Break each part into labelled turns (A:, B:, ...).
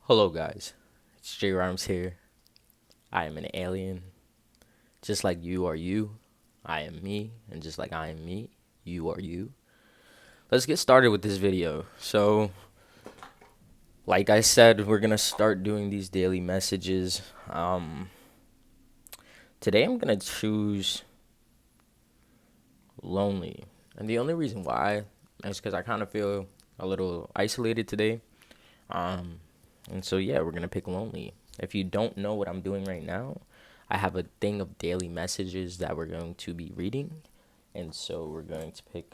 A: Hello, guys. It's J Rhymes here. I am an alien. Just like you are you, I am me. And just like I am me, you are you. Let's get started with this video. Like I said, we're going to start doing these daily messages. Today, I'm going to choose lonely. And the only reason why is because I kind of feel a little isolated today. Um, yeah, we're going to pick lonely. If you don't know what I'm doing right now, I have a thing of daily messages that we're going to be reading. And so we're going to pick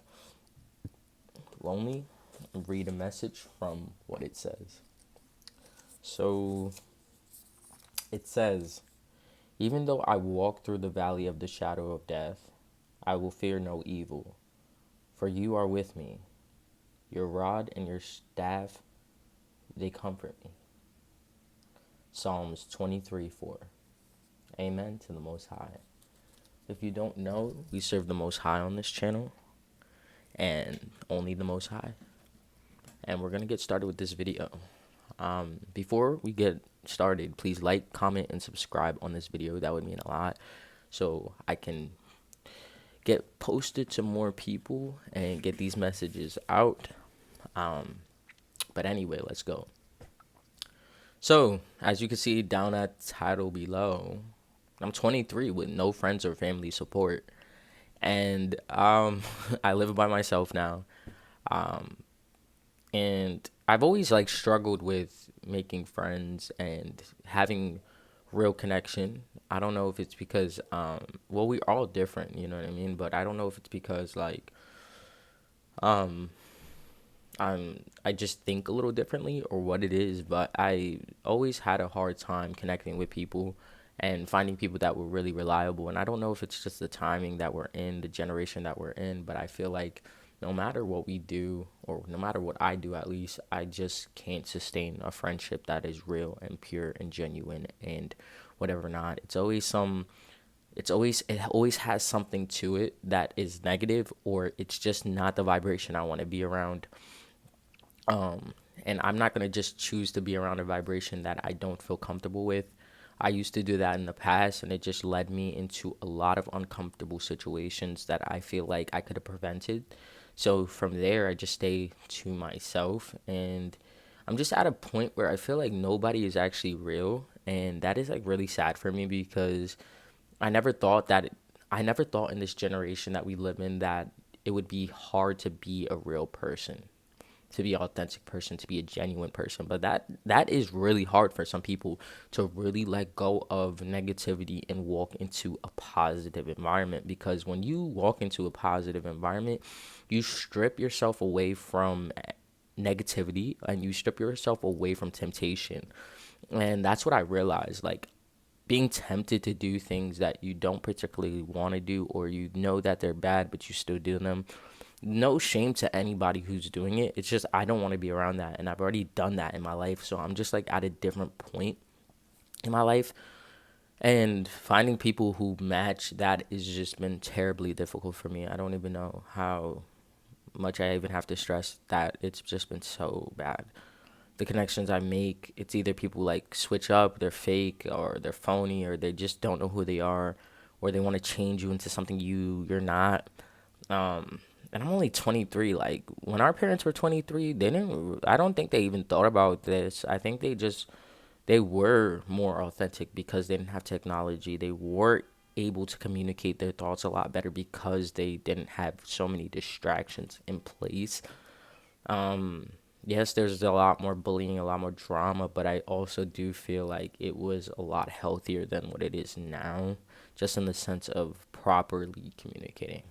A: lonely and read a message from what it says. So it says, even though I walk through the valley of the shadow of death, I will fear no evil, for you are with me. Your rod and your staff, they comfort me. Psalms 23:4. Amen to the Most High. If you don't know, we serve the Most High on this channel, and only the Most High. And we're going to get started with this video. Before we get started, please like, comment, and subscribe on this video. That would mean a lot, so I can get posted to more people and get these messages out. But anyway, let's go. So, as you can see down at title below, I'm 23 with no friends or family support. And I live by myself now. And I've always like struggled with making friends and having real connection. I don't know if it's because well, we're all different, you know what I mean? But I don't know if it's because like um I just think a little differently or what it is, but I always had a hard time connecting with people and finding people that were really reliable. And I don't know if it's just the timing that we're in, the generation that we're in, but I feel like no matter what we do, or no matter what I do at least, I just can't sustain a friendship that is real and pure and genuine and whatever not. It always has something to it that is negative, or it's just not the vibration I want to be around. And I'm not going to just choose to be around a vibration that I don't feel comfortable with. I used to do that in the past, and it just led me into a lot of uncomfortable situations that I feel like I could have prevented. So from there, I just stay to myself, and I'm just at a point where I feel like nobody is actually real, and that is like really sad for me because I never thought that I never thought in this generation that we live in that it would be hard to be a real person, to be an authentic person, to be a genuine person. But that is really hard for some people to really let go of negativity and walk into a positive environment, because when you walk into a positive environment, you strip yourself away from negativity and you strip yourself away from temptation. And that's what I realized, like being tempted to do things that you don't particularly want to do, or you know that they're bad but you still do them. No shame to anybody who's doing it. It's just I don't want to be around that, and I've already done that in my life. So I'm just like at a different point in my life, and finding people who match that has just been terribly difficult for me. I don't even know how much I even have to stress that. It's just been so bad. The connections I make, it's either people like switch up, they're fake or they're phony, or they just don't know who they are, or they want to change you into something you're not. Um, and I'm only 23. Like when our parents were 23, they didn't. I don't think they even thought about this. I think they were more authentic because they didn't have technology. They were able to communicate their thoughts a lot better because they didn't have so many distractions in place. Yes, there's a lot more bullying, a lot more drama, but I also do feel like it was a lot healthier than what it is now, just in the sense of properly communicating.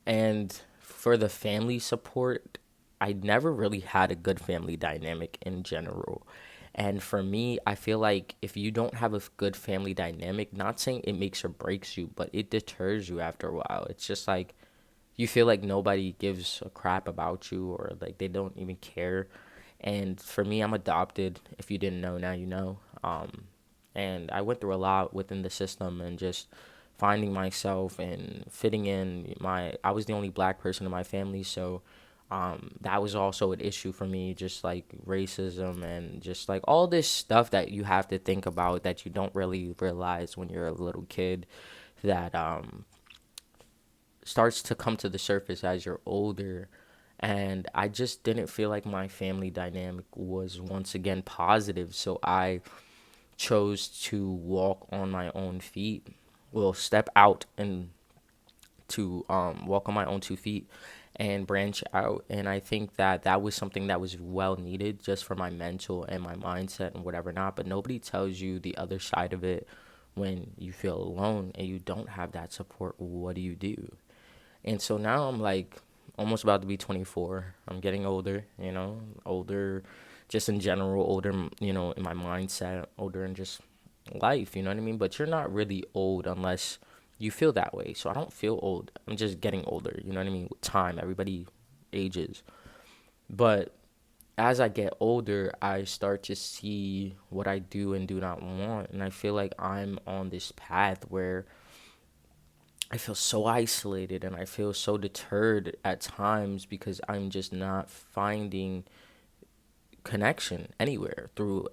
A: And for the family support, I never really had a good family dynamic in general. And for me, I feel like if you don't have a good family dynamic, not saying it makes or breaks you, but it deters you after a while. It's just like you feel like nobody gives a crap about you, or like they don't even care. And for me, I'm adopted. If you didn't know, now you know. And I went through a lot within the system, and just finding myself and fitting in. My I was the only black person in my family, so That was also an issue for me, just like racism and just like all this stuff that you have to think about that you don't really realize when you're a little kid, that starts to come to the surface as you're older. And I just didn't feel like my family dynamic was once again positive, so I chose to walk on my own feet, well, step out and to walk on my own 2 feet and branch out. And I think that that was something that was well needed just for my mental and my mindset and whatever not. But nobody tells you the other side of it. When you feel alone and you don't have that support, what do you do? And so now I'm like almost about to be 24. I'm getting older, older just in general, older, in my mindset, older in just life, you know what I mean? But you're not really old unless you feel that way. So I don't feel old. I'm just getting older, you know what I mean? With time, everybody ages. But as I get older, I start to see what I do and do not want. And I feel like I'm on this path where I feel so isolated and I feel so deterred at times because I'm just not finding connection anywhere through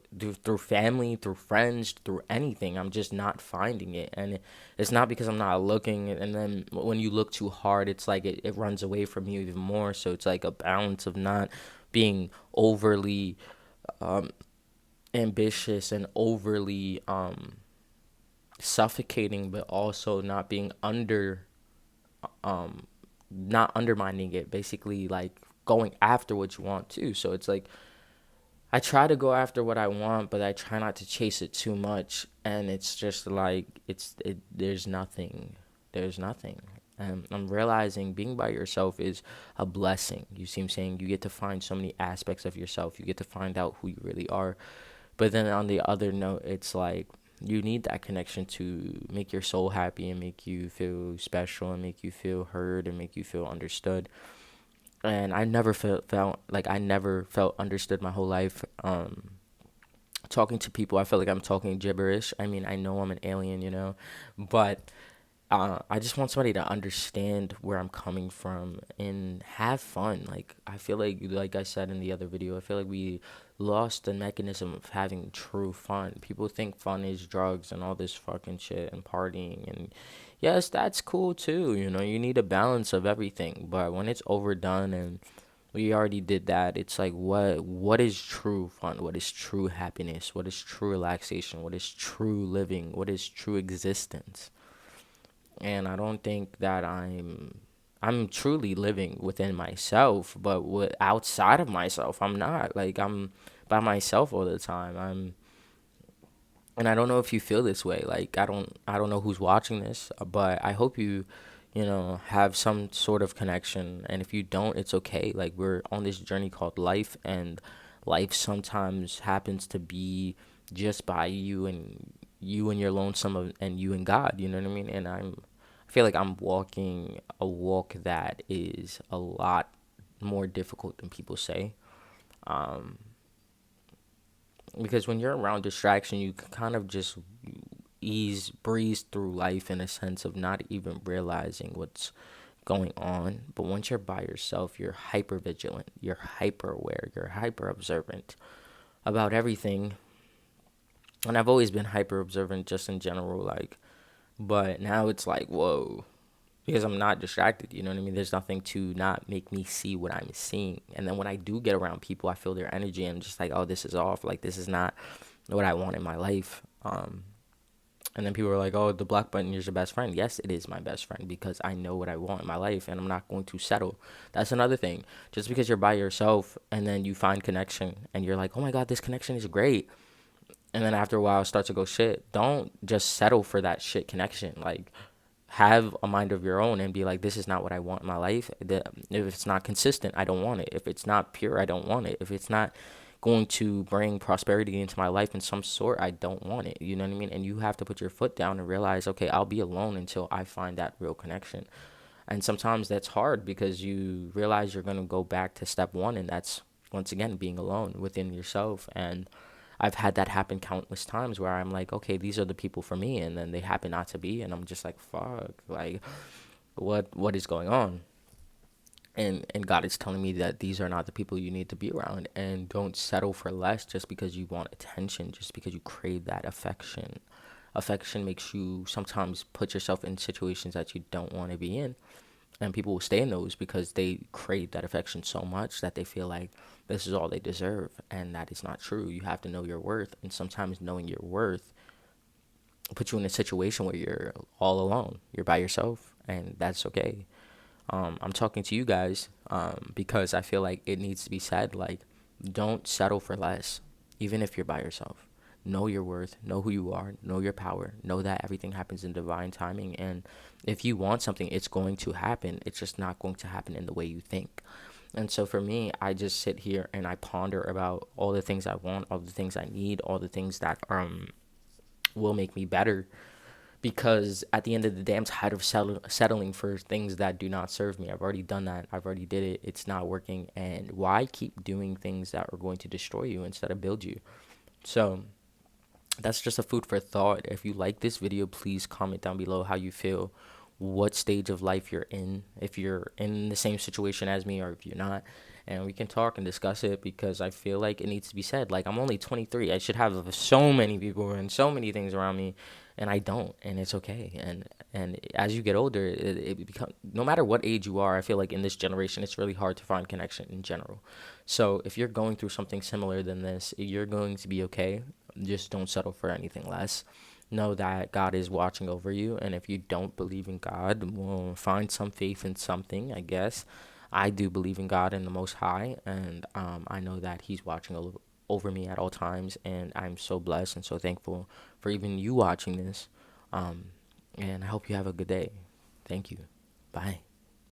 A: family, through friends, through anything. I'm just not finding it. And it's not because I'm not looking. And then when you look too hard, it's like it runs away from you even more. So it's like a balance of not being overly ambitious and overly suffocating, but also not being not undermining it, basically like going after what you want too. So it's like I try to go after what I want, but I try not to chase it too much, and it's just like there's nothing. There's nothing. And I'm realizing being by yourself is a blessing. You see what I'm saying? You get to find so many aspects of yourself. You get to find out who you really are. But then on the other note, it's like you need that connection to make your soul happy and make you feel special and make you feel heard and make you feel understood. And I never felt like I never felt understood my whole life. Talking to people, I feel like I'm talking gibberish. I mean, I know I'm an alien, but I just want somebody to understand where I'm coming from and have fun. Like I feel like I said in the other video, I feel like we lost the mechanism of having true fun. People think fun is drugs and all this fucking shit and partying, and yes, that's cool too. You need a balance of everything, but when it's overdone and we already did that, it's like what is true fun? What is true happiness? What is true relaxation? What is true living? What is true existence? And I don't think that I'm truly living within myself, but outside of myself, I'm not. Like I'm by myself all the time. And I don't know if you feel this way. Like I don't know who's watching this, but I hope you have some sort of connection. And if you don't, it's okay. Like we're on this journey called life, and life sometimes happens to be just by you and your lonesome and you and God. You know what I mean? And I feel like I'm walking a walk that is a lot more difficult than people say. Um, because when you're around distraction, you can kind of just breeze through life in a sense of not even realizing what's going on. But once you're by yourself, you're hyper vigilant, you're hyper aware, you're hyper observant about everything. And I've always been hyper observant just in general, like, but now it's like, whoa, because I'm not distracted, you know what I mean? There's nothing to not make me see what I'm seeing. And then when I do get around people, I feel their energy and I'm just like, oh, this is off. Like, this is not what I want in my life. And then people are like, oh, the black button is your best friend. Yes, it is my best friend because I know what I want in my life and I'm not going to settle. That's another thing. Just because you're by yourself and then you find connection and you're like, oh my God, this connection is great. And then after a while, it starts to go shit. Don't just settle for that shit connection. Like, have a mind of your own and be like, this is not what I want in my life. If it's not consistent, I don't want it. If it's not pure, I don't want it. If it's not going to bring prosperity into my life in some sort, I don't want it. You know what I mean? And you have to put your foot down and realize, okay, I'll be alone until I find that real connection. And sometimes that's hard because you realize you're going to go back to step one, and that's once again being alone within yourself. And I've had that happen countless times where I'm like, okay, these are the people for me, and then they happen not to be, and I'm just like, fuck, like, what is going on? and God is telling me that these are not the people you need to be around, and don't settle for less just because you want attention, just because you crave that affection. Affection makes you sometimes put yourself in situations that you don't want to be in, and people will stay in those because they crave that affection so much that they feel like this is all they deserve, and that is not true. You have to know your worth, and sometimes knowing your worth puts you in a situation where you're all alone, you're by yourself, and that's okay. I'm talking to you guys because I feel like it needs to be said. Like, don't settle for less, even if you're by yourself. Know your worth, know who you are, know your power, know that everything happens in divine timing. And if you want something, it's going to happen. It's just not going to happen in the way you think. And so for me, I just sit here and I ponder about all the things I want, all the things I need, all the things that will make me better, because at the end of the day, I'm tired of settling for things that do not serve me. I've already done that. I've already did it. It's not working. And why keep doing things that are going to destroy you instead of build you? So that's just a food for thought. If you like this video, please comment down below how you feel, what stage of life you're in, if you're in the same situation as me or if you're not. And we can talk and discuss it, because I feel like it needs to be said. Like, I'm only 23. I should have so many people and so many things around me, and I don't, and it's okay. And as you get older, it becomes, no matter what age you are, I feel like in this generation, it's really hard to find connection in general. So if you're going through something similar than this, you're going to be okay. Just don't settle for anything less. Know that God is watching over you, and if you don't believe in God, well, find some faith in something, I guess. I do believe in God and the Most High, and I know that He's watching over me at all times, and I'm so blessed and so thankful for even you watching this. Um, and I hope you have a good day. Thank you. Bye.